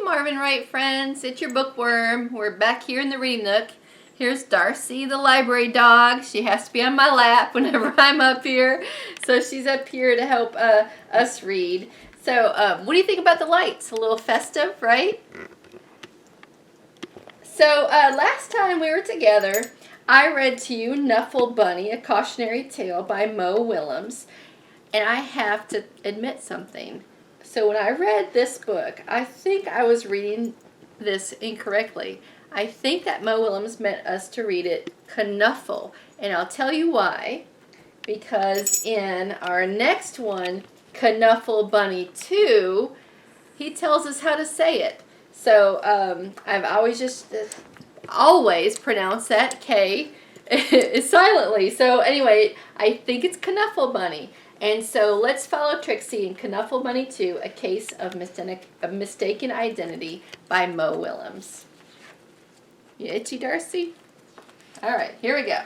Marvin Wright, friends. It's your Bookworm. We're back here in the reading nook. Here's Darcy, the library dog. She has to be on my lap whenever I'm up here. So she's up here to help us read. So what do you think about the lights? A little festive, right? So last time we were together, I read to you Knuffle Bunny, a cautionary tale by Mo Willems. And I have to admit something. So when I read this book, I think I was reading this incorrectly. I think that Mo Willems meant us to read it Knuffle. And I'll tell you why. Because in our next one, Knuffle Bunny Too, he tells us how to say it. So I've always pronounced that K silently. So anyway, I think it's Knuffle Bunny. And so let's follow Trixie in Knuffle Bunny Too, A Case of Mistaken Identity by Mo Willems. You itchy, Darcy? All right, here we go.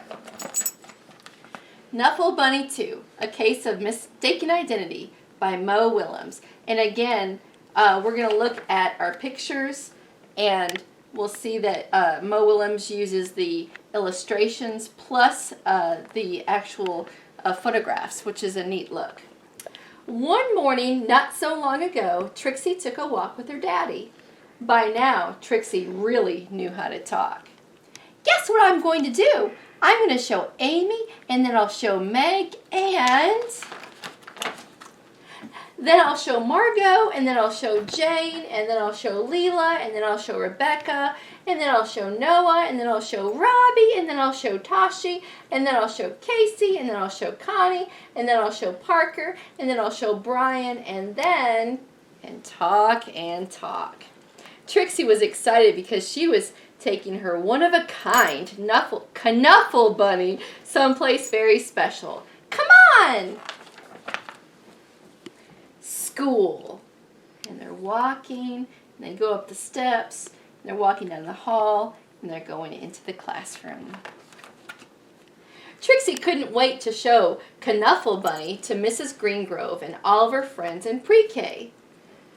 Knuffle Bunny Too, A Case of Mistaken Identity by Mo Willems. And again, we're going to look at our pictures, and we'll see that Mo Willems uses the illustrations plus the actual photographs, which is a neat look. One morning, not so long ago, Trixie took a walk with her daddy. By now, Trixie really knew how to talk. Guess what I'm going to do? I'm going to show Amy, and then I'll show Meg, and then I'll show Margot, and then I'll show Jane, and then I'll show Leela, and then I'll show Rebecca, and then I'll show Noah, and then I'll show Robbie, and then I'll show Tashi, and then I'll show Casey, and then I'll show Connie, and then I'll show Parker, and then I'll show Brian, and talk and talk. Trixie was excited because she was taking her one-of-a-kind Knuffle Bunny someplace very special. Come on! School. And they're walking, and they go up the steps, and they're walking down the hall, and they're going into the classroom. Trixie couldn't wait to show Knuffle Bunny to Mrs. Greengrove and all of her friends in pre-K.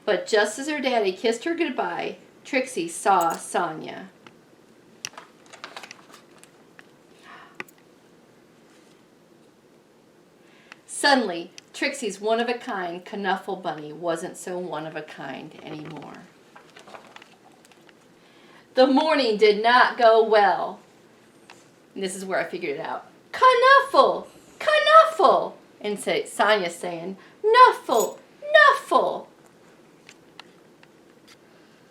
But just as her daddy kissed her goodbye, Trixie saw Sonia. Suddenly, Trixie's one-of-a-kind Knuffle Bunny wasn't so one-of-a-kind anymore. The morning did not go well. And this is where I figured it out. Knuffle! Knuffle! And Sonia saying, Knuffle! Knuffle!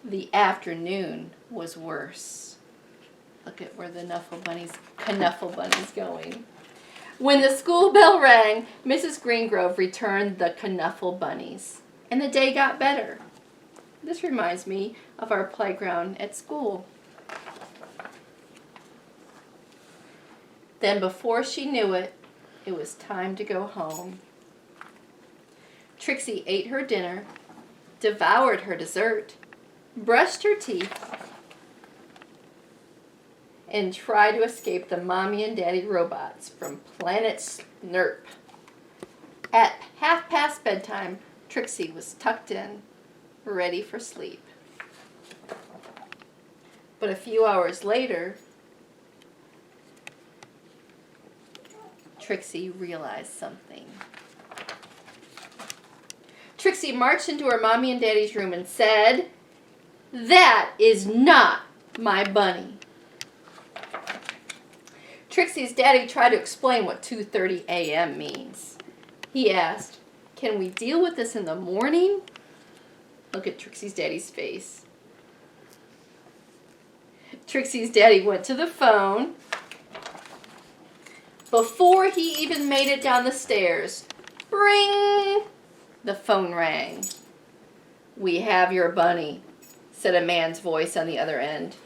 The afternoon was worse. Look at where the Knuffle Bunny's going. When the school bell rang, Mrs. Greengrove returned the Knuffle Bunnies, and the day got better. This reminds me of our playground at school. Then before she knew it, it was time to go home. Trixie ate her dinner, devoured her dessert, brushed her teeth, and tried to escape the mommy and daddy robots from planet Snurp. At 1:30 bedtime, Trixie was tucked in, ready for sleep. But a few hours later, Trixie realized something. Trixie marched into her mommy and daddy's room and said, "That is not my bunny." Trixie's daddy tried to explain what 2:30 a.m. means. He asked, "Can we deal with this in the morning?" Look at Trixie's daddy's face. Trixie's daddy went to the phone. Before he even made it down the stairs, ring! The phone rang. "We have your bunny," said a man's voice on the other end.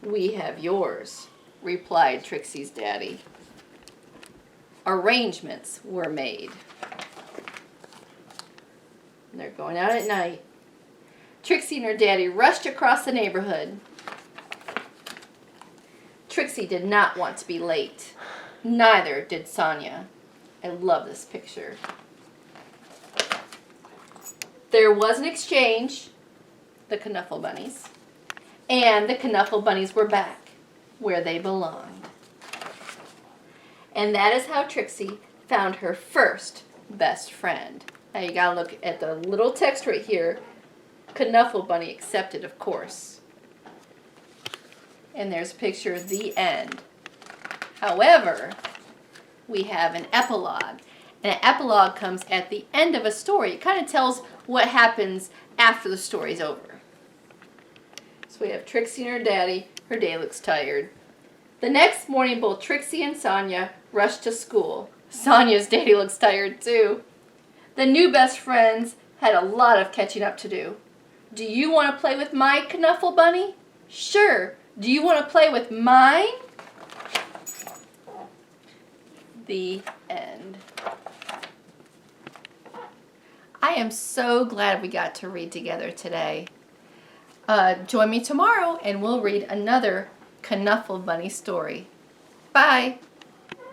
"We have yours," replied Trixie's daddy. Arrangements were made. And they're going out at night. Trixie and her daddy rushed across the neighborhood. Trixie did not want to be late. Neither did Sonia. I love this picture. There was an exchange, the Knuffle Bunnies, and the Knuffle Bunnies were back where they belonged. And that is how Trixie found her first best friend. Now you gotta look at the little text right here. Knuffle Bunny accepted, of course. And there's a picture of the end. However, we have an epilogue. And an epilogue comes at the end of a story. It kind of tells what happens after the story's over. So we have Trixie and her daddy. Her day looks tired. The next morning, both Trixie and Sonia rush to school. Sonia's daddy looks tired too. The new best friends had a lot of catching up to do. Do you want to play with my Knuffle Bunny? Sure. Do you want to play with mine? The end. I am so glad we got to read together today. Join me tomorrow and we'll read another Knuffle Bunny story. Bye.